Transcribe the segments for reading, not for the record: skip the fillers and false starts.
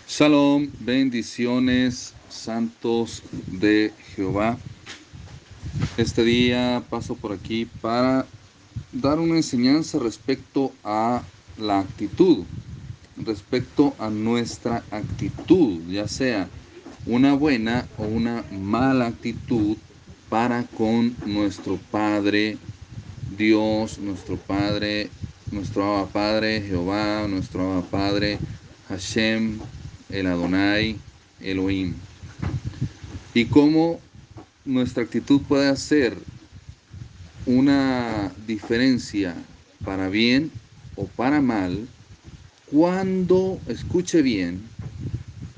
Shalom, bendiciones, santos de Jehová. Este día paso por aquí para dar una enseñanza respecto a la actitud, respecto a nuestra actitud, ya sea una buena o una mala actitud para con nuestro Padre Dios, nuestro Padre, nuestro Abba Padre, Jehová, nuestro Abba Padre, Hashem, el Adonai, Elohim. Y cómo nuestra actitud puede hacer una diferencia para bien o para mal cuando, escuche bien,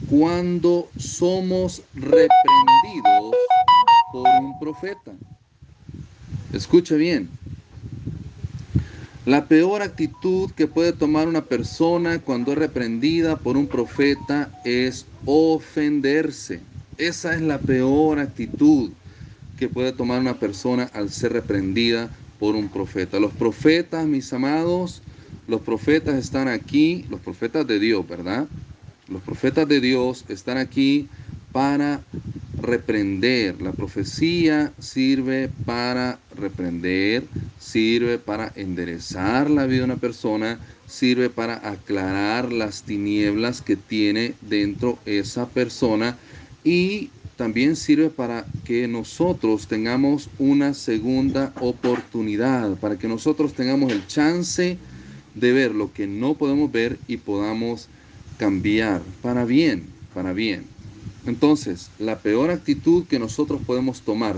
cuando somos reprendidos por un profeta. Escuche bien. La peor actitud que puede tomar una persona cuando es reprendida por un profeta es ofenderse. Esa es la peor actitud que puede tomar una persona al ser reprendida por un profeta. Los profetas, mis amados, los profetas están aquí, los profetas de Dios, ¿verdad? Los profetas de Dios están aquí para reprender. La profecía sirve para reprender, sirve para enderezar la vida de una persona, sirve para aclarar las tinieblas que tiene dentro esa persona y también sirve para que nosotros tengamos una segunda oportunidad, para que nosotros tengamos el chance de ver lo que no podemos ver y podamos cambiar para bien, para bien. Entonces, la peor actitud que nosotros podemos tomar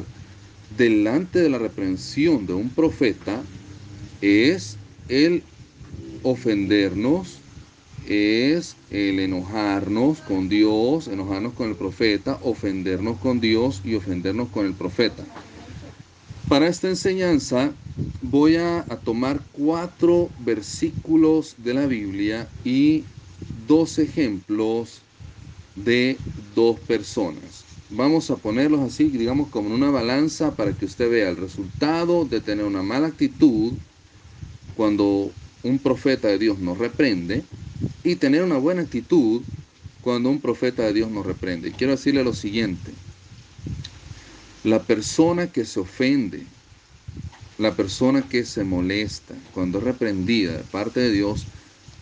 delante de la reprensión de un profeta es el ofendernos, es el enojarnos con Dios, enojarnos con el profeta, ofendernos con Dios y ofendernos con el profeta. Para esta enseñanza voy a tomar 4 versículos de la Biblia y 2 ejemplos de 2 personas. Vamos a ponerlos así, digamos, como en una balanza para que usted vea el resultado de tener una mala actitud cuando un profeta de Dios nos reprende y tener una buena actitud cuando un profeta de Dios nos reprende. Y quiero decirle lo siguiente: la persona que se ofende, la persona que se molesta cuando es reprendida de parte de Dios,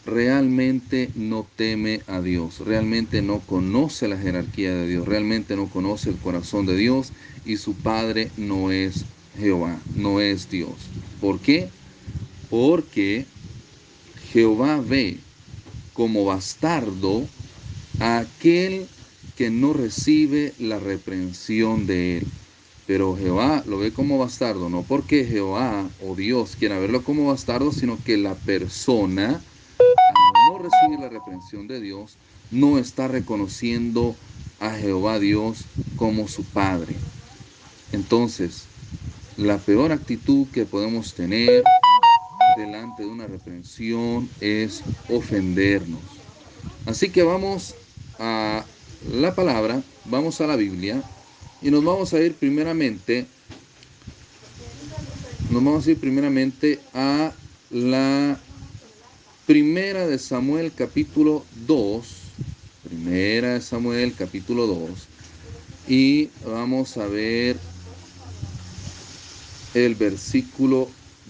realmente no teme a Dios, realmente no conoce la jerarquía de Dios, realmente no conoce el corazón de Dios y su padre no es Jehová, no es Dios. ¿Por qué? Porque Jehová ve como bastardo a aquel que no recibe la reprensión de él. Pero Jehová lo ve como bastardo, no porque Jehová o Dios quiera verlo como bastardo, sino que la persona, al no recibir la reprensión de Dios, no está reconociendo a Jehová Dios como su Padre. Entonces, la peor actitud que podemos tener delante de una reprensión es ofendernos. Así que vamos a la palabra, vamos a la Biblia y nos vamos a ir primeramente a la Primera de Samuel capítulo 2, Primera de Samuel capítulo 2, y vamos a ver el versículo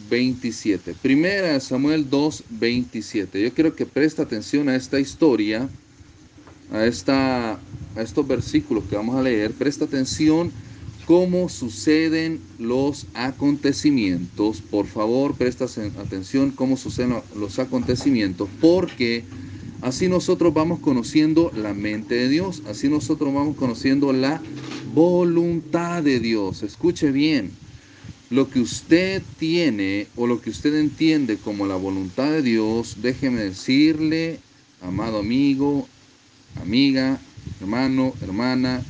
27. Primera de Samuel 2, 27. Yo quiero que preste atención a esta historia, a estos versículos que vamos a leer. Presta atención cómo suceden los acontecimientos. Por favor, presta atención cómo suceden los acontecimientos, porque así nosotros vamos conociendo la mente de Dios, así nosotros vamos conociendo la voluntad de Dios. Escuche bien, lo que usted tiene o lo que usted entiende como la voluntad de Dios, déjeme decirle, amado amigo, amiga, hermano, hermana,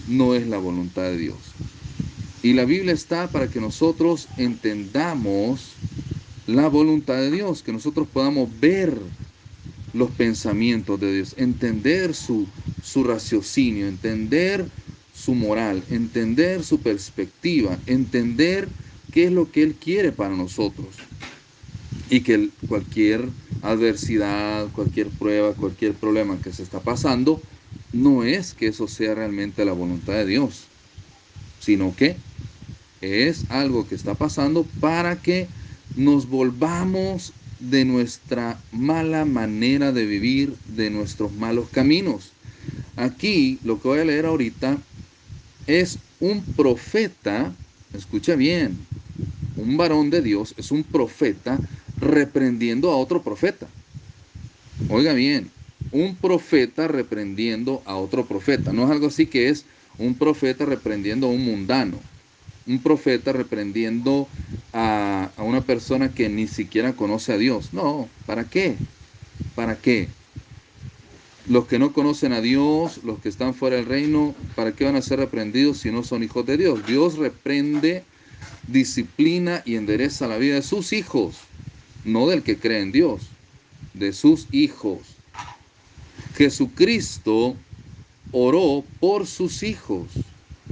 no es la voluntad de Dios. Y la Biblia está para que nosotros entendamos la voluntad de Dios, que nosotros podamos ver los pensamientos de Dios, entender su raciocinio, entender su moral, entender su perspectiva, entender qué es lo que Él quiere para nosotros. Y que cualquier adversidad, cualquier prueba, cualquier problema que se está pasando, no es que eso sea realmente la voluntad de Dios, sino que es algo que está pasando para que nos volvamos de nuestra mala manera de vivir, de nuestros malos caminos. Aquí lo que voy a leer ahorita es un profeta, escucha bien, un varón de Dios es un profeta reprendiendo a otro profeta. Oiga bien, un profeta reprendiendo a otro profeta. No es algo así que es un profeta reprendiendo a un mundano. Un profeta reprendiendo a una persona que ni siquiera conoce a Dios. No, ¿para qué? ¿Para qué? Los que no conocen a Dios, los que están fuera del reino, ¿para qué van a ser reprendidos si no son hijos de Dios? Dios reprende, disciplina y endereza la vida de sus hijos, no del que cree en Dios, de sus hijos. Jesucristo oró por sus hijos,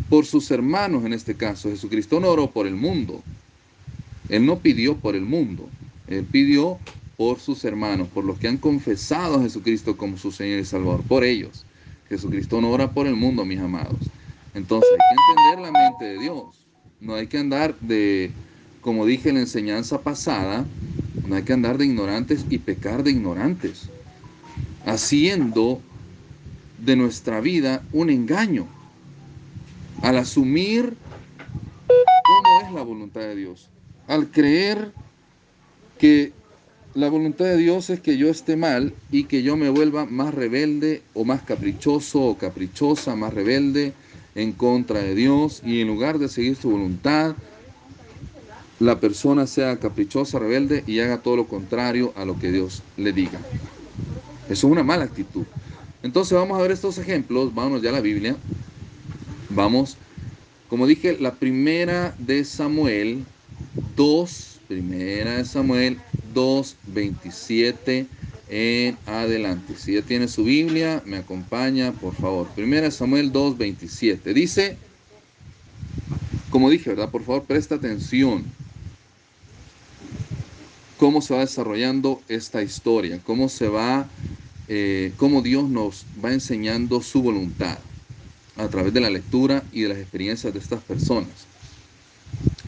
por sus hermanos en este caso. Jesucristo no oró por el mundo. Él no pidió por el mundo. Él pidió por sus hermanos, por los que han confesado a Jesucristo como su Señor y Salvador, por ellos. Jesucristo no ora por el mundo, mis amados. Entonces hay que entender la mente de Dios. No hay que andar como dije en la enseñanza pasada, no hay que andar de ignorantes y pecar de ignorantes, haciendo de nuestra vida un engaño, al asumir cómo es la voluntad de Dios, al creer que la voluntad de Dios es que yo esté mal y que yo me vuelva más rebelde o más caprichoso o caprichosa, más rebelde en contra de Dios, y en lugar de seguir su voluntad, la persona sea caprichosa, rebelde y haga todo lo contrario a lo que Dios le diga. Eso es una mala actitud. Entonces vamos a ver estos ejemplos, vámonos ya a la Biblia. Vamos, como dije, la primera de Samuel 2, 27 en adelante. Si ya tiene su Biblia, me acompaña, por favor. Primera de Samuel 2:27. Dice, como dije, ¿verdad? Por favor, presta atención. Cómo se va desarrollando esta historia, cómo Dios nos va enseñando su voluntad a través de la lectura y de las experiencias de estas personas.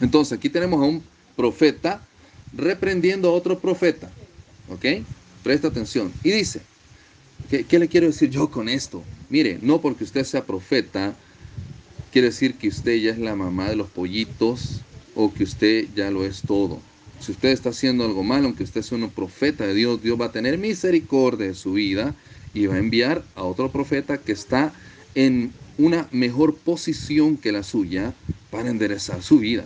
Entonces, aquí tenemos a un profeta reprendiendo a otro profeta. ¿Ok? Presta atención. Y dice, ¿qué le quiero decir yo con esto? Mire, no porque usted sea profeta, quiere decir que usted ya es la mamá de los pollitos o que usted ya lo es todo. Si usted está haciendo algo malo, aunque usted sea un profeta de Dios, Dios va a tener misericordia de su vida y va a enviar a otro profeta que está en una mejor posición que la suya para enderezar su vida.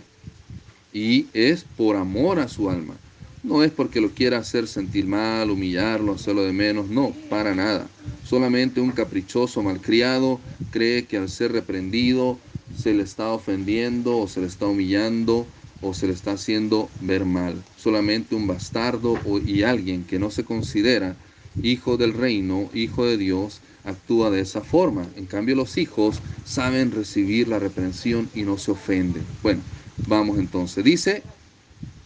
Y es por amor a su alma. No es porque lo quiera hacer sentir mal, humillarlo, hacerlo de menos. No, para nada. Solamente un caprichoso malcriado cree que al ser reprendido se le está ofendiendo o se le está humillando o se le está haciendo ver mal. Solamente un bastardo y alguien que no se considera hijo del reino, hijo de Dios, actúa de esa forma. En cambio, los hijos saben recibir la reprensión y no se ofenden. Bueno, vamos entonces. Dice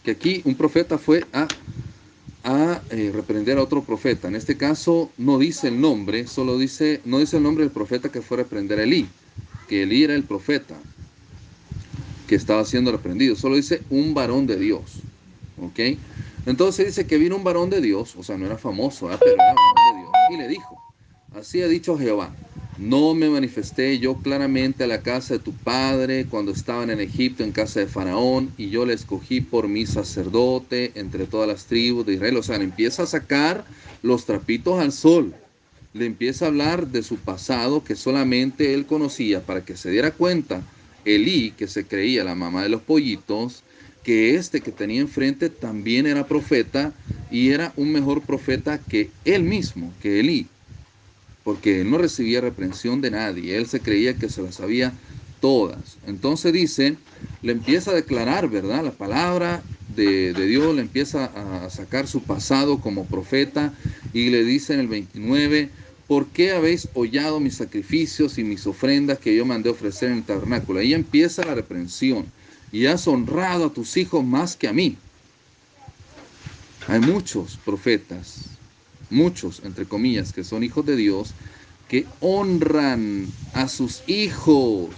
que aquí un profeta fue a reprender a otro profeta. En este caso no dice el nombre, no dice el nombre del profeta que fue a reprender a Elí, que Elí era el profeta que estaba siendo reprendido. Solo dice un varón de Dios. ¿Ok? Entonces dice que vino un varón de Dios, o sea, no era famoso, pero era varón de Dios, y le dijo, así ha dicho Jehová, no me manifesté yo claramente a la casa de tu padre cuando estaban en Egipto en casa de Faraón, y yo le escogí por mi sacerdote entre todas las tribus de Israel. O sea, le empieza a sacar los trapitos al sol, le empieza a hablar de su pasado que solamente él conocía, para que se diera cuenta Elí, que se creía la mamá de los pollitos, que este que tenía enfrente también era profeta y era un mejor profeta que él mismo, que Elí, porque él no recibía reprensión de nadie, él se creía que se las sabía todas. Entonces dice, le empieza a declarar, ¿verdad? La palabra de Dios, le empieza a sacar su pasado como profeta y le dice en el 29, ¿por qué habéis hollado mis sacrificios y mis ofrendas que yo mandé ofrecer en el tabernáculo? Ahí empieza la reprensión. Y has honrado a tus hijos más que a mí. Hay muchos profetas, muchos, entre comillas, que son hijos de Dios, que honran a sus hijos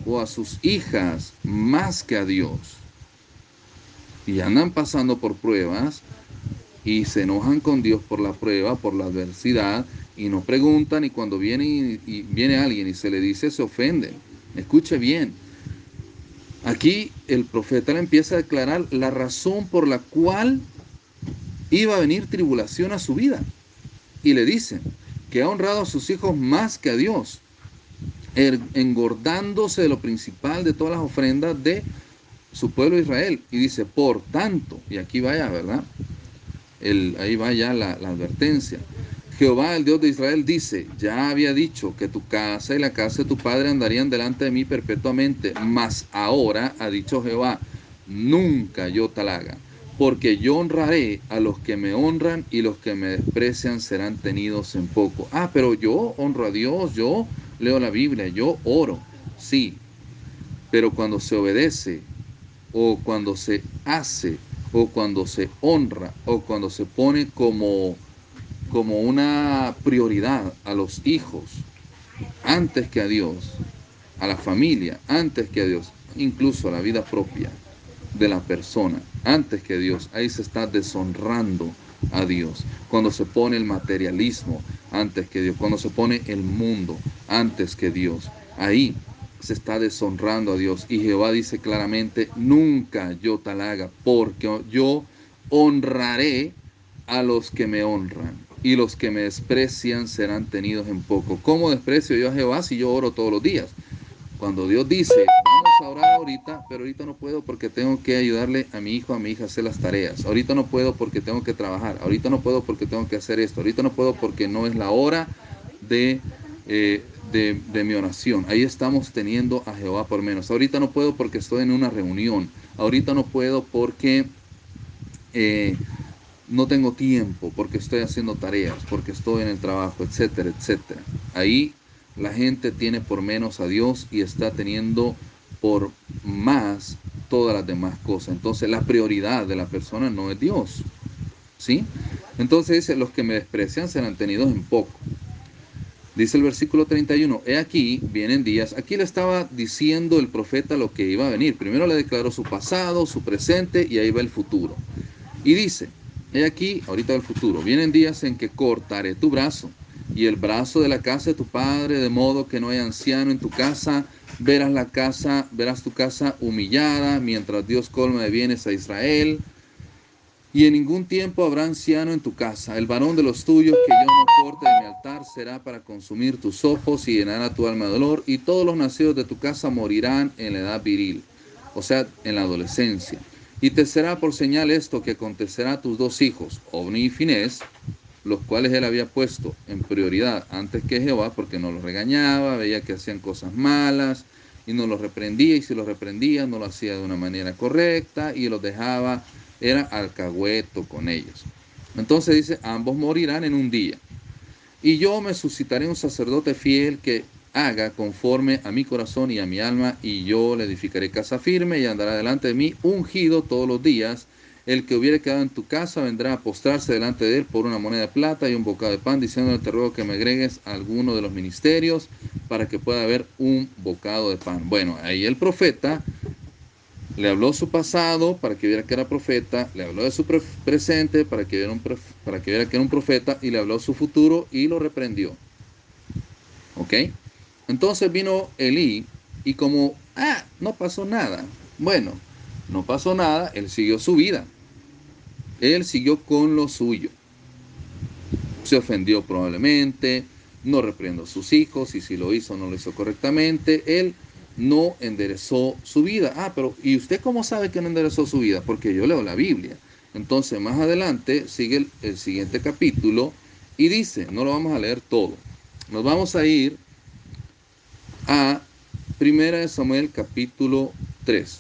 o a sus hijas más que a Dios. Y andan pasando por pruebas y se enojan con Dios por la prueba, por la adversidad, y no preguntan, y cuando viene alguien y se le dice, se ofenden. Escuche bien. Aquí el profeta le empieza a declarar la razón por la cual iba a venir tribulación a su vida. Y le dice que ha honrado a sus hijos más que a Dios, engordándose de lo principal de todas las ofrendas de su pueblo Israel. Y dice, por tanto, y aquí vaya, ¿verdad? Ahí va ya la advertencia. Jehová, el Dios de Israel, dice, ya había dicho que tu casa y la casa de tu padre andarían delante de mí perpetuamente, mas ahora, ha dicho Jehová, nunca yo tal haga, porque yo honraré a los que me honran y los que me desprecian serán tenidos en poco. Ah, pero yo honro a Dios, yo leo la Biblia, yo oro, sí, pero cuando se obedece o cuando se hace o cuando se honra o cuando se pone como una prioridad a los hijos antes que a Dios, a la familia antes que a Dios, incluso a la vida propia de la persona antes que Dios, ahí se está deshonrando a Dios. Cuando se pone el materialismo antes que Dios, cuando se pone el mundo antes que Dios, ahí se está deshonrando a Dios. Y Jehová dice claramente, nunca yo tal haga, porque yo honraré a los que me honran y los que me desprecian serán tenidos en poco. ¿Cómo desprecio yo a Jehová si yo oro todos los días? Cuando Dios dice, vamos a orar ahorita, pero ahorita no puedo porque tengo que ayudarle a mi hijo, a mi hija a hacer las tareas. Ahorita no puedo porque tengo que trabajar. Ahorita no puedo porque tengo que hacer esto. Ahorita no puedo porque no es la hora de, de mi oración. Ahí estamos teniendo a Jehová por menos. Ahorita no puedo porque estoy en una reunión. Ahorita no puedo porque eh, no tengo tiempo, porque estoy haciendo tareas, porque estoy en el trabajo, etcétera, etcétera. Ahí la gente tiene por menos a Dios y está teniendo por más todas las demás cosas. Entonces la prioridad de la persona no es Dios, ¿sí? Entonces dice, los que me desprecian serán tenidos en poco. Dice el versículo 31, he aquí, vienen días, aquí le estaba diciendo el profeta lo que iba a venir. Primero le declaró su pasado, su presente y ahí va el futuro. Y dice, he aquí, ahorita el futuro, vienen días en que cortaré tu brazo y el brazo de la casa de tu padre, de modo que no haya anciano en tu casa, verás tu casa humillada, mientras Dios colma de bienes a Israel. Y en ningún tiempo habrá anciano en tu casa. El varón de los tuyos que yo no corte de mi altar será para consumir tus ojos y llenará tu alma de dolor. Y todos los nacidos de tu casa morirán en la edad viril, o sea, en la adolescencia. Y te será por señal esto que acontecerá a tus dos hijos, Ovni y Finés, los cuales él había puesto en prioridad antes que Jehová, porque no los regañaba, veía que hacían cosas malas y no los reprendía, y si los reprendía no lo hacía de una manera correcta y los dejaba, era alcahueto con ellos. Entonces dice, ambos morirán en un día. Y yo me suscitaré un sacerdote fiel que haga conforme a mi corazón y a mi alma, y yo le edificaré casa firme y andará delante de mí ungido todos los días. El que hubiere quedado en tu casa vendrá a postrarse delante de él por una moneda de plata y un bocado de pan, diciéndole, te ruego que me agregues a alguno de los ministerios para que pueda haber un bocado de pan. Bueno, ahí el profeta le habló su pasado para que viera que era profeta, le habló de su presente para que viera que era un profeta, y le habló su futuro y lo reprendió. ¿Ok? Entonces vino Elí y como, no pasó nada. Bueno, no pasó nada, él siguió su vida. Él siguió con lo suyo. Se ofendió probablemente, no reprendió a sus hijos, y si lo hizo no lo hizo correctamente. Él no enderezó su vida. Pero ¿y usted cómo sabe que no enderezó su vida? Porque yo leo la Biblia. Entonces más adelante sigue el siguiente capítulo y dice, no lo vamos a leer todo, nos vamos a ir a Primera de Samuel capítulo 3.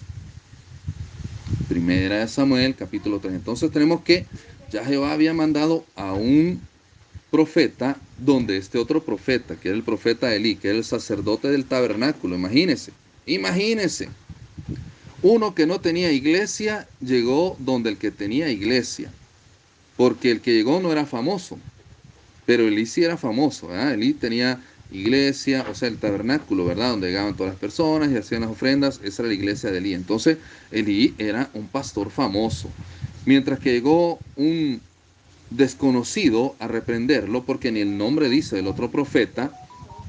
Primera de Samuel capítulo 3. Entonces tenemos que ya Jehová había mandado a un profeta, donde este otro profeta, que era el profeta Elí, que era el sacerdote del tabernáculo, imagínense, uno que no tenía iglesia llegó donde el que tenía iglesia. porque el que llegó no era famoso, pero Elí sí era famoso, ¿verdad? Elí tenía iglesia, o sea, el tabernáculo, ¿verdad? Donde llegaban todas las personas y hacían las ofrendas, esa era la iglesia de Elí. Entonces, Elí era un pastor famoso. Mientras que llegó un desconocido a reprenderlo, porque ni el nombre dice del otro profeta,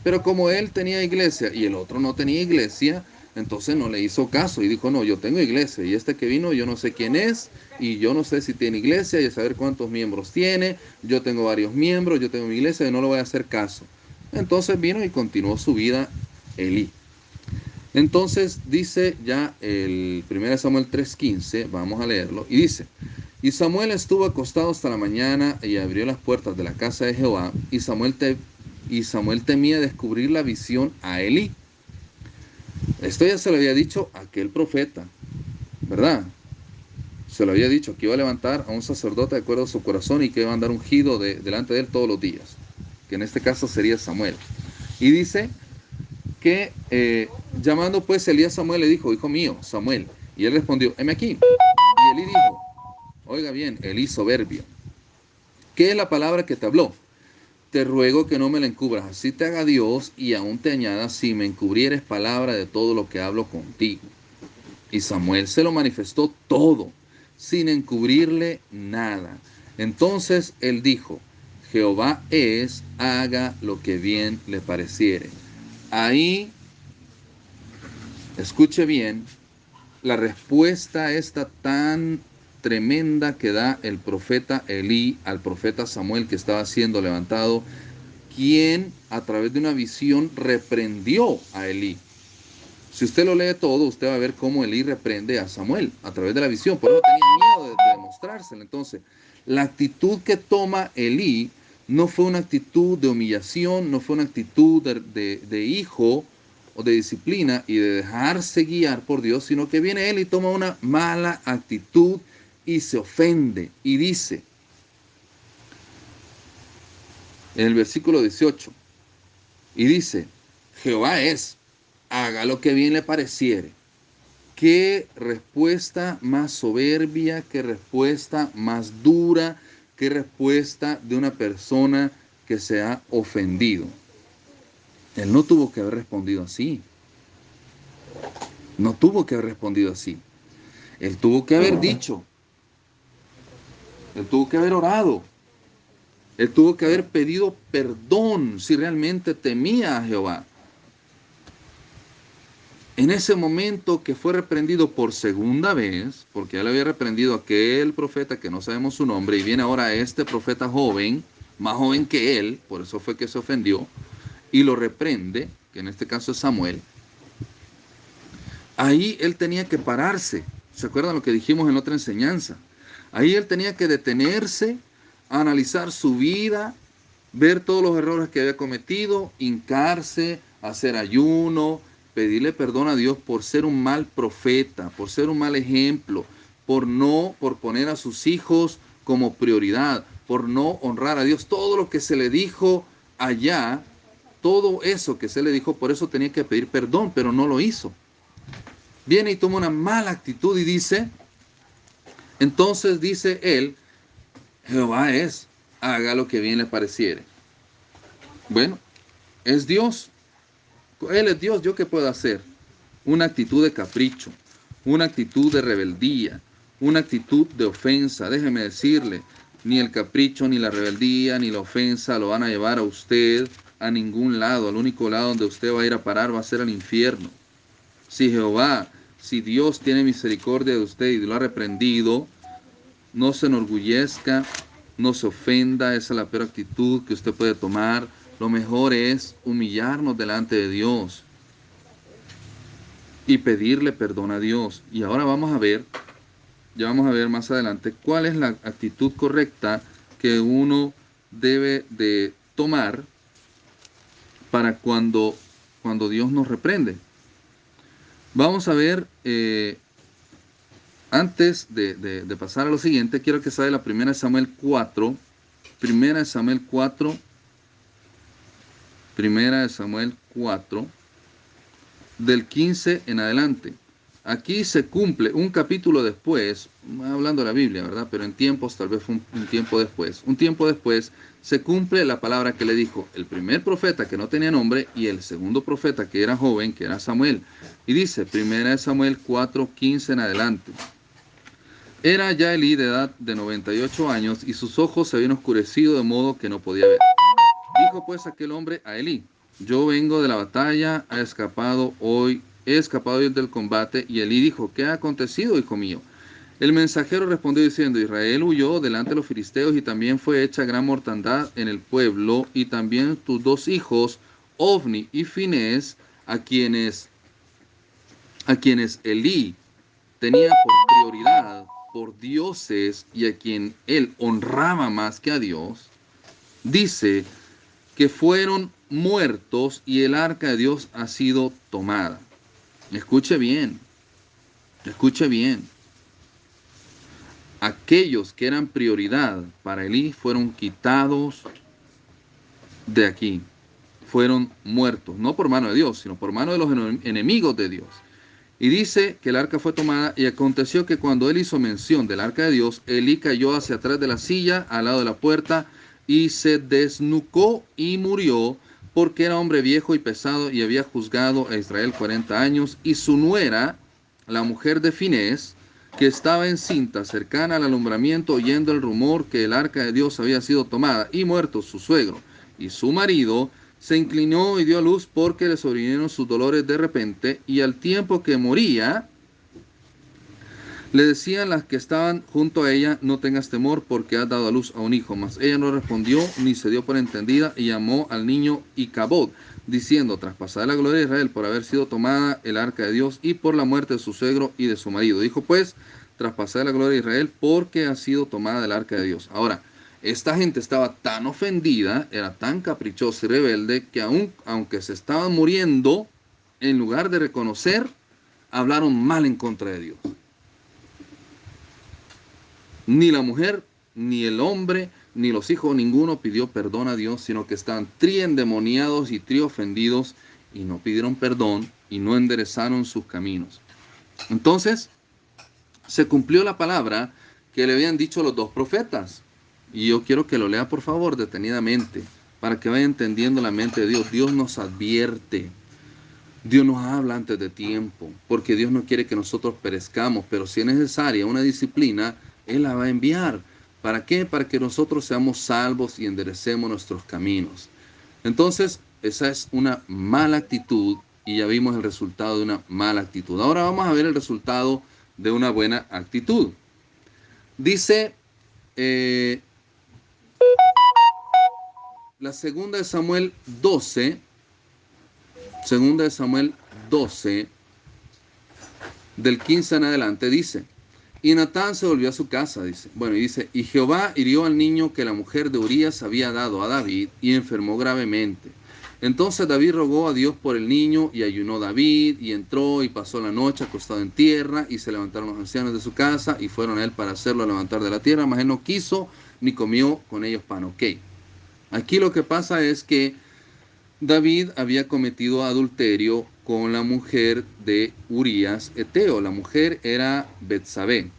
pero como él tenía iglesia y el otro no tenía iglesia, entonces no le hizo caso y dijo, no, yo tengo iglesia y este que vino yo no sé quién es y yo no sé si tiene iglesia y a saber cuántos miembros tiene, yo tengo varios miembros, yo tengo mi iglesia y no le voy a hacer caso. Entonces vino y continuó su vida Elí. Entonces dice ya el 1 Samuel 3:15, vamos a leerlo, y dice, y Samuel estuvo acostado hasta la mañana y abrió las puertas de la casa de Jehová, y Samuel temía descubrir la visión a Elí. Esto ya se lo había dicho aquel profeta, ¿verdad? Se lo había dicho que iba a levantar a un sacerdote de acuerdo a su corazón y que iba a andar ungido delante de él todos los días, que en este caso sería Samuel. Y dice que llamando pues Elías a Samuel le dijo, hijo mío, Samuel. Y él respondió, heme aquí. Y Elí dijo, oiga bien, Elí soberbio, ¿qué es la palabra que te habló? Te ruego que no me la encubras, así te haga Dios y aún te añada si me encubrieres palabra de todo lo que hablo contigo. Y Samuel se lo manifestó todo, sin encubrirle nada. Entonces él dijo, Jehová es, haga lo que bien le pareciere. Ahí, escuche bien, la respuesta esta tan tremenda que da el profeta Elí al profeta Samuel que estaba siendo levantado, quien a través de una visión reprendió a Elí. Si usted lo lee todo, usted va a ver cómo Elí reprende a Samuel a través de la visión. Por eso tenía miedo de demostrárselo. Entonces, la actitud que toma Elí no fue una actitud de humillación, no fue una actitud de hijo o de disciplina y de dejarse guiar por Dios, sino que viene él y toma una mala actitud y se ofende y dice en el versículo 18, y dice, Jehová es, haga lo que bien le pareciere. Qué respuesta más soberbia, qué respuesta más dura, qué respuesta de una persona que se ha ofendido. Él no tuvo que haber respondido así. No tuvo que haber respondido así. Él tuvo que haber dicho. Él tuvo que haber orado. Él tuvo que haber pedido perdón si realmente temía a Jehová. En ese momento que fue reprendido por segunda vez, porque ya le había reprendido a aquel profeta que no sabemos su nombre, y viene ahora este profeta joven, más joven que él, por eso fue que se ofendió, y lo reprende, que en este caso es Samuel, ahí él tenía que pararse. ¿Se acuerdan lo que dijimos en otra enseñanza? Ahí él tenía que detenerse, analizar su vida, ver todos los errores que había cometido, hincarse, hacer ayuno, pedirle perdón a Dios por ser un mal profeta, por ser un mal ejemplo, por poner a sus hijos como prioridad, por no honrar a Dios. Todo lo que se le dijo allá, todo eso que se le dijo, por eso tenía que pedir perdón, pero no lo hizo. Viene y toma una mala actitud y dice, entonces dice él, Jehová es, haga lo que bien le pareciere. Bueno, es Dios. Él es Dios, ¿yo qué puedo hacer? Una actitud de capricho, una actitud de rebeldía, una actitud de ofensa. Déjeme decirle, ni el capricho, ni la rebeldía, ni la ofensa lo van a llevar a usted a ningún lado. Al único lado donde usted va a ir a parar va a ser al infierno. Si Jehová, si Dios tiene misericordia de usted y lo ha reprendido, no se enorgullezca, no se ofenda, esa es la peor actitud que usted puede tomar. Lo mejor es humillarnos delante de Dios y pedirle perdón a Dios. Y ahora ya vamos a ver más adelante cuál es la actitud correcta que uno debe de tomar para cuando Dios nos reprende. Vamos a ver, antes de pasar a lo siguiente, quiero que sabe la 1 Samuel 4, 1 Samuel 4, 1 Samuel 4, del 15 en adelante. Aquí se cumple un capítulo después, hablando de la Biblia, ¿verdad? Pero en tiempos, tal vez fue un tiempo después. Un tiempo después se cumple la palabra que le dijo el primer profeta que no tenía nombre y el segundo profeta que era joven, que era Samuel. Y dice, 1 Samuel 4:15 en adelante. Era ya Elí de edad de 98 años y sus ojos se habían oscurecido de modo que no podía ver. Dijo pues aquel hombre a Elí, yo vengo de la batalla, he escapado hoy del combate. Y Elí dijo, ¿qué ha acontecido, hijo mío? El mensajero respondió diciendo, Israel huyó delante de los filisteos y también fue hecha gran mortandad en el pueblo, y también tus dos hijos, Ofni y Finés, a quienes, a quienes Elí tenía por prioridad, por dioses, y a quien él honraba más que a Dios, dice que fueron muertos y el arca de Dios ha sido tomada. Escuche bien, escuche bien. Aquellos que eran prioridad para Elí fueron quitados de aquí. Fueron muertos, no por mano de Dios, sino por mano de los enemigos de Dios. Y dice que el arca fue tomada, y aconteció que cuando él hizo mención del arca de Dios, Elí cayó hacia atrás de la silla, al lado de la puerta, y se desnucó y murió, porque era hombre viejo y pesado, y había juzgado a Israel 40 años, y su nuera, la mujer de Finés, que estaba encinta, cercana al alumbramiento, oyendo el rumor que el arca de Dios había sido tomada, y muerto su suegro y su marido, se inclinó y dio a luz porque le sobrevinieron sus dolores de repente, y al tiempo que moría, le decían las que estaban junto a ella, no tengas temor porque has dado a luz a un hijo. Mas ella no respondió ni se dio por entendida, y llamó al niño Icabod, diciendo, traspasada la gloria de Israel por haber sido tomada el arca de Dios y por la muerte de su suegro y de su marido. Dijo pues, traspasada la gloria de Israel porque ha sido tomada el arca de Dios. Ahora, esta gente estaba tan ofendida, era tan caprichosa y rebelde, que aunque se estaban muriendo, en lugar de reconocer, hablaron mal en contra de Dios. Ni la mujer, ni el hombre, ni los hijos, ninguno pidió perdón a Dios, sino que estaban triendemoniados y triofendidos, y no pidieron perdón y no enderezaron sus caminos. Entonces, se cumplió la palabra que le habían dicho los dos profetas. Y yo quiero que lo lea por favor detenidamente, para que vaya entendiendo la mente de Dios. Dios nos advierte, Dios nos habla antes de tiempo, porque Dios no quiere que nosotros perezcamos, pero si es necesaria una disciplina, Él la va a enviar. ¿Para qué? Para que nosotros seamos salvos y enderecemos nuestros caminos. Entonces, esa es una mala actitud, y ya vimos el resultado de una mala actitud. Ahora vamos a ver el resultado de una buena actitud. Dice la segunda de Samuel 12, del 15 en adelante, dice, y Natán se volvió a su casa, dice. Bueno, y dice, y Jehová hirió al niño que la mujer de Urías había dado a David, y enfermó gravemente. Entonces David rogó a Dios por el niño, y ayunó David, y entró y pasó la noche acostado en tierra, y se levantaron los ancianos de su casa, y fueron a él para hacerlo levantar de la tierra, mas él no quiso, ni comió con ellos pan. Ok, aquí lo que pasa es que David había cometido adulterio con la mujer de Urías Eteo. La mujer era Betsabé.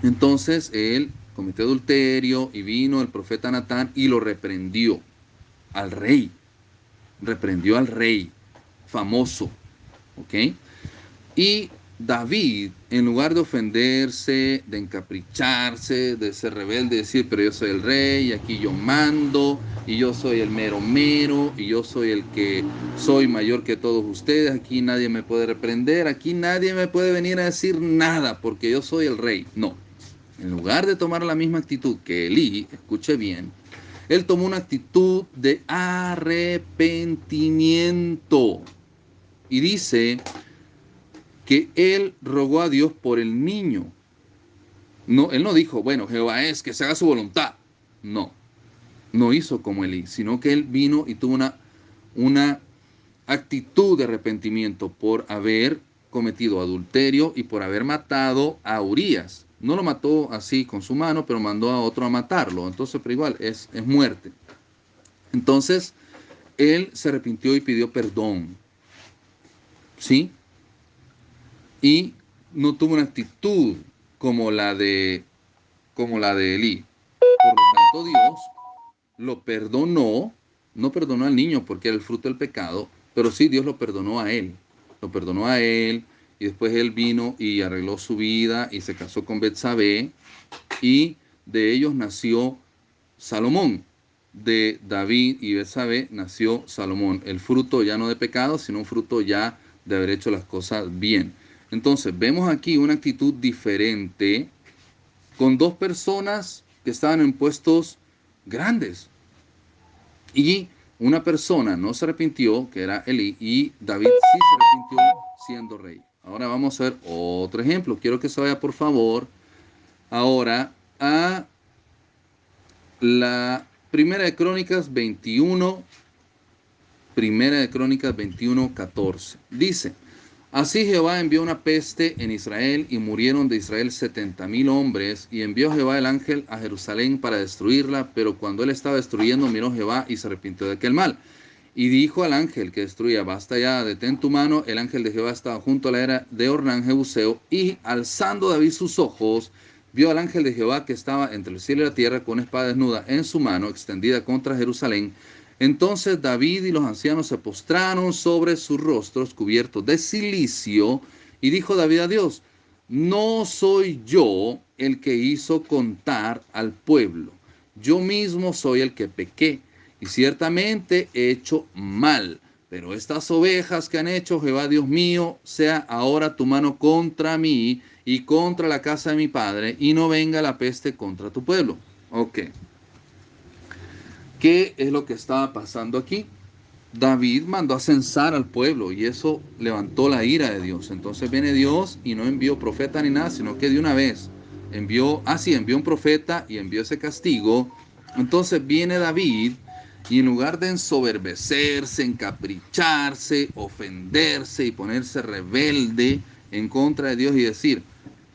Entonces él cometió adulterio, y vino el profeta Natán y lo reprendió al rey. Reprendió al rey famoso. ¿Ok? Y David, en lugar de ofenderse, de encapricharse, de ser rebelde, de decir, pero yo soy el rey, y aquí yo mando, y yo soy el mero mero, y yo soy el que soy mayor que todos ustedes, aquí nadie me puede reprender, aquí nadie me puede venir a decir nada, porque yo soy el rey. No, en lugar de tomar la misma actitud que Elí, escuche bien, él tomó una actitud de arrepentimiento. Y dice que él rogó a Dios por el niño. No, él no dijo, bueno, Jehová es que se haga su voluntad. No, no hizo como Elí, sino que él vino y tuvo una actitud de arrepentimiento por haber cometido adulterio y por haber matado a Urías. No lo mató así con su mano, pero mandó a otro a matarlo. Entonces, pero igual, es muerte. Entonces, él se arrepintió y pidió perdón. ¿Sí? y no tuvo una actitud como la de, como la de Elí. Por lo tanto, Dios lo perdonó, no perdonó al niño porque era el fruto del pecado, pero sí Dios lo perdonó a él. Lo perdonó a él y después él vino y arregló su vida y se casó con Betsabé y de ellos nació Salomón. De David y Betsabé nació Salomón. El fruto ya no de pecado, sino un fruto ya de haber hecho las cosas bien. Entonces, vemos aquí una actitud diferente con dos personas que estaban en puestos grandes. Y una persona no se arrepintió, que era Elí, y David sí se arrepintió siendo rey. Ahora vamos a ver otro ejemplo. Quiero que se vaya, por favor, ahora a la Primera de Crónicas 21, Primera de Crónicas 21, 14. Dice, así Jehová envió una peste en Israel y murieron de Israel 70,000 hombres y envió Jehová el ángel a Jerusalén para destruirla, pero cuando él estaba destruyendo miró Jehová y se arrepintió de aquel mal. Y dijo al ángel que destruía, basta ya, detén tu mano. El ángel de Jehová estaba junto a la era de Ornán Jebuseo y alzando David sus ojos, vio al ángel de Jehová que estaba entre el cielo y la tierra con una espada desnuda en su mano, extendida contra Jerusalén. Entonces David y los ancianos se postraron sobre sus rostros cubiertos de cilicio, y dijo David a Dios, no soy yo el que hizo contar al pueblo, yo mismo soy el que pequé, y ciertamente he hecho mal. Pero estas ovejas que han hecho, Jehová Dios mío, sea ahora tu mano contra mí y contra la casa de mi padre, y no venga la peste contra tu pueblo. Ok. ¿Qué es lo que estaba pasando aquí? David mandó a censar al pueblo y eso levantó la ira de Dios. Entonces viene Dios y no envió profeta ni nada, sino que de una vez envió un profeta y envió ese castigo. Entonces viene David y en lugar de ensoberbecerse, encapricharse, ofenderse y ponerse rebelde en contra de Dios y decir,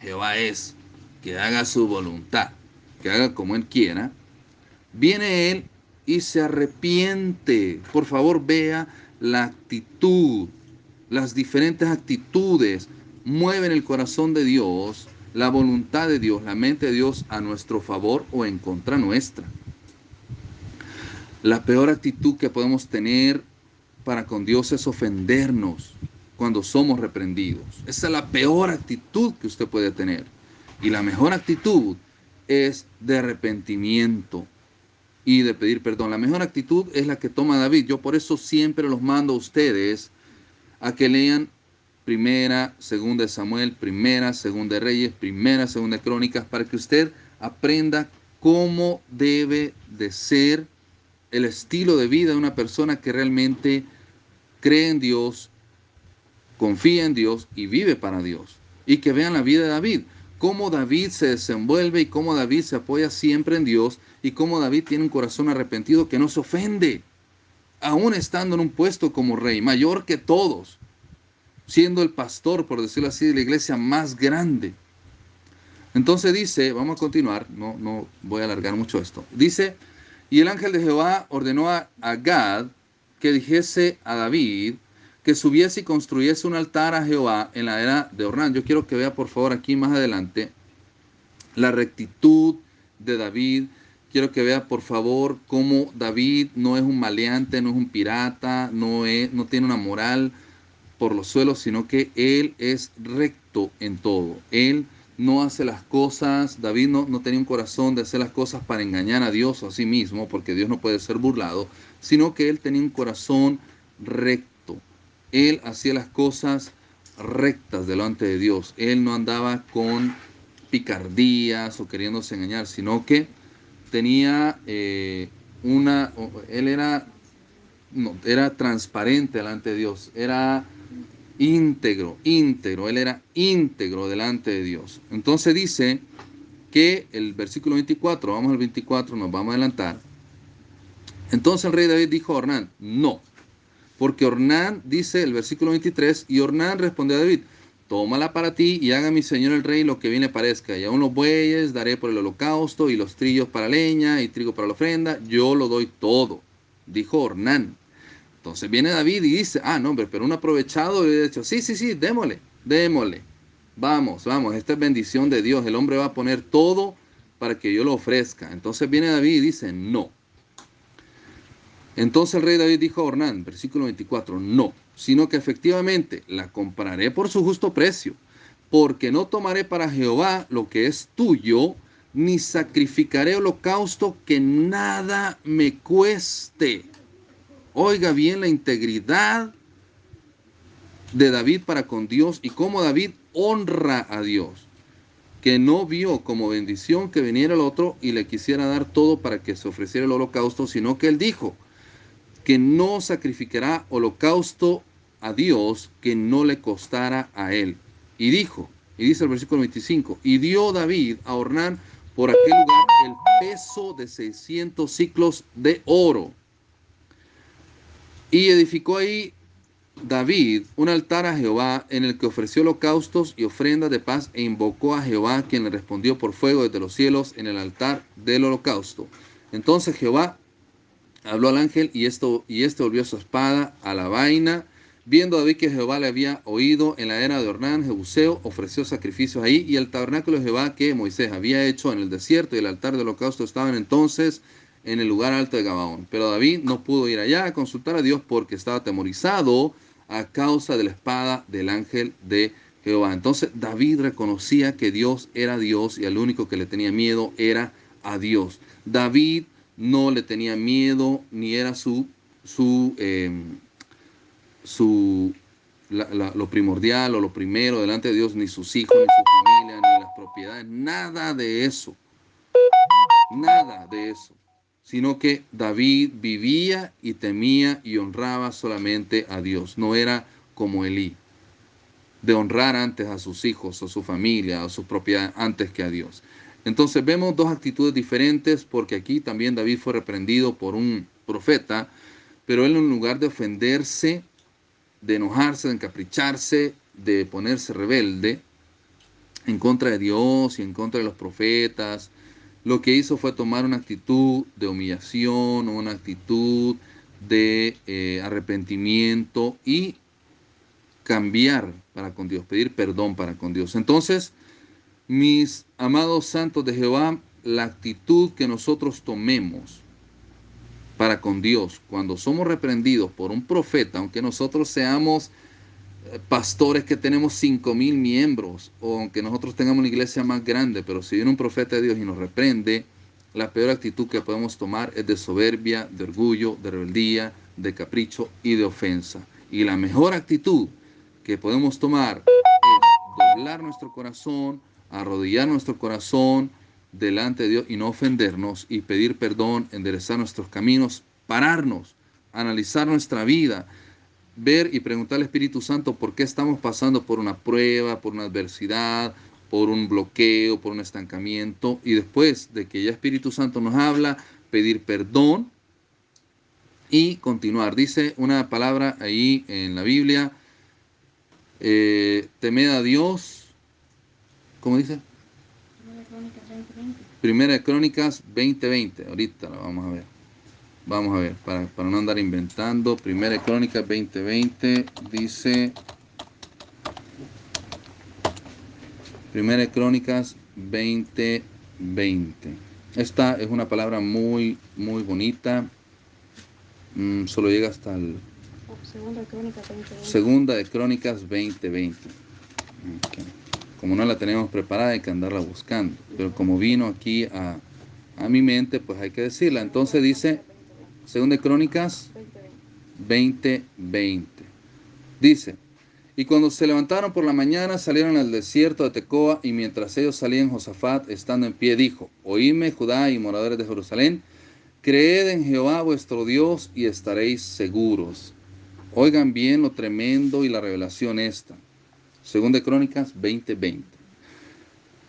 Jehová es, que haga su voluntad, que haga como él quiera, viene él y se arrepiente. Por favor, vea la actitud, las diferentes actitudes mueven el corazón de Dios, la voluntad de Dios, la mente de Dios a nuestro favor o en contra nuestra. La peor actitud que podemos tener para con Dios es ofendernos cuando somos reprendidos. Esa es la peor actitud que usted puede tener. Y la mejor actitud es de arrepentimiento y de pedir perdón. La mejor actitud es la que toma David. Yo por eso siempre los mando a ustedes a que lean primera, segunda de Samuel, primera, segunda de Reyes, primera, segunda de Crónicas, para que usted aprenda cómo debe de ser el estilo de vida de una persona que realmente cree en Dios, confía en Dios y vive para Dios. Y que vean la vida de David, cómo David se desenvuelve y cómo David se apoya siempre en Dios y cómo David tiene un corazón arrepentido que no se ofende, aún estando en un puesto como rey, mayor que todos, siendo el pastor, por decirlo así, de la iglesia más grande. Entonces dice, vamos a continuar, no voy a alargar mucho esto. Dice, y el ángel de Jehová ordenó a Gad que dijese a David que subiese y construyese un altar a Jehová en la era de Ornán. Yo quiero que vea por favor aquí más adelante la rectitud de David. Quiero que vea por favor cómo David no es un maleante, no es un pirata, no tiene una moral por los suelos, sino que él es recto en todo. Él no hace las cosas, David no tenía un corazón de hacer las cosas para engañar a Dios o a sí mismo, porque Dios no puede ser burlado, sino que él tenía un corazón recto. Él hacía las cosas rectas delante de Dios. Él no andaba con picardías o queriéndose engañar, sino que tenía él era transparente delante de Dios, era íntegro, él era íntegro delante de Dios. Entonces dice que el versículo 24, vamos al 24, nos vamos a adelantar. Entonces el rey David dijo a Ornán, no, porque Ornán, dice el versículo 23, y Ornán respondió a David, tómala para ti y haga mi señor el rey lo que bien le parezca, y aún los bueyes daré por el holocausto, y los trillos para leña, y trigo para la ofrenda, yo lo doy todo, dijo Ornán. Entonces viene David y dice, no, hombre, pero un aprovechado le ha dicho, sí, démosle. Vamos, vamos, esta es bendición de Dios. El hombre va a poner todo para que yo lo ofrezca. Entonces viene David y dice, no. Entonces el rey David dijo a Ornán, versículo 24, no, sino que efectivamente la compraré por su justo precio, porque no tomaré para Jehová lo que es tuyo, ni sacrificaré holocausto que nada me cueste. Oiga bien la integridad de David para con Dios y cómo David honra a Dios, que no vio como bendición que viniera el otro y le quisiera dar todo para que se ofreciera el holocausto, sino que él dijo que no sacrificará holocausto a Dios que no le costara a él. Y dijo, y dice el versículo 25, y dio David a Ornán por aquel lugar el peso de 600 ciclos de oro. Y edificó ahí David un altar a Jehová en el que ofreció holocaustos y ofrendas de paz e invocó a Jehová, quien le respondió por fuego desde los cielos en el altar del holocausto. Entonces Jehová habló al ángel y este volvió su espada a la vaina. Viendo David que Jehová le había oído en la era de Ornán, Jebuseo, ofreció sacrificios ahí, y el tabernáculo de Jehová que Moisés había hecho en el desierto y el altar del holocausto estaban entonces en el lugar alto de Gabaón. Pero David no pudo ir allá a consultar a Dios porque estaba atemorizado a causa de la espada del ángel de Jehová. Entonces David reconocía que Dios era Dios y al único que le tenía miedo era a Dios. David no le tenía miedo, ni era su lo primordial o lo primero delante de Dios, ni sus hijos, ni su familia, ni las propiedades, nada de eso, sino que David vivía y temía y honraba solamente a Dios. No era como Elí, de honrar antes a sus hijos o su familia o su propiedad antes que a Dios. Entonces vemos dos actitudes diferentes, porque aquí también David fue reprendido por un profeta, pero él en lugar de ofenderse, de enojarse, de encapricharse, de ponerse rebelde en contra de Dios y en contra de los profetas, lo que hizo fue tomar una actitud de humillación, una actitud de arrepentimiento y cambiar para con Dios, pedir perdón para con Dios. Entonces, mis amados santos de Jehová, la actitud que nosotros tomemos para con Dios cuando somos reprendidos por un profeta, aunque nosotros seamos pastores que tenemos 5,000 miembros, o aunque nosotros tengamos una iglesia más grande, pero si viene un profeta de Dios y nos reprende, la peor actitud que podemos tomar es de soberbia, de orgullo, de rebeldía, de capricho y de ofensa. Y la mejor actitud que podemos tomar es doblar nuestro corazón, arrodillar nuestro corazón delante de Dios y no ofendernos y pedir perdón, enderezar nuestros caminos, pararnos, analizar nuestra vida, ver y preguntar al Espíritu Santo por qué estamos pasando por una prueba, por una adversidad, por un bloqueo, por un estancamiento, y después de que ya Espíritu Santo nos habla, pedir perdón y continuar. Dice una palabra ahí en la Biblia, temed a Dios, ¿cómo dice? Primera de Crónicas 20:20, ahorita la vamos a ver. Vamos a ver, para no andar inventando. Primera de Crónicas 20:20 dice... Primera de Crónicas 20:20. Esta es una palabra muy, muy bonita. Solo llega hasta el... Segunda de Crónicas 20:20. Okay. Como no la tenemos preparada, hay que andarla buscando. Pero como vino aquí a mi mente, pues hay que decirla. Entonces dice, Segunda de Crónicas 20:20. Dice, y cuando se levantaron por la mañana, salieron al desierto de Tecoa, y mientras ellos salían, Josafat, estando en pie, dijo, oídme, Judá y moradores de Jerusalén, creed en Jehová vuestro Dios y estaréis seguros. Oigan bien lo tremendo y la revelación esta. Segunda de Crónicas 20:20.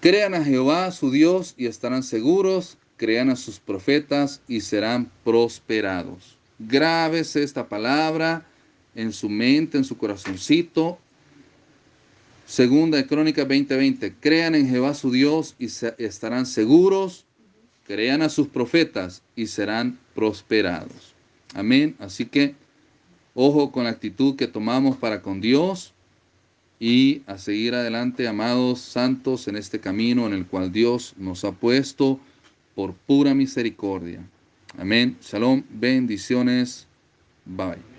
Crean a Jehová su Dios y estarán seguros, crean a sus profetas y serán prosperados. Grábese esta palabra en su mente, en su corazoncito. Segunda de Crónicas 20:20. Crean en Jehová su Dios y estarán seguros, crean a sus profetas y serán prosperados. Amén. Así que ojo con la actitud que tomamos para con Dios y a seguir adelante, amados santos, en este camino en el cual Dios nos ha puesto por pura misericordia. Amén. Shalom. Bendiciones. Bye.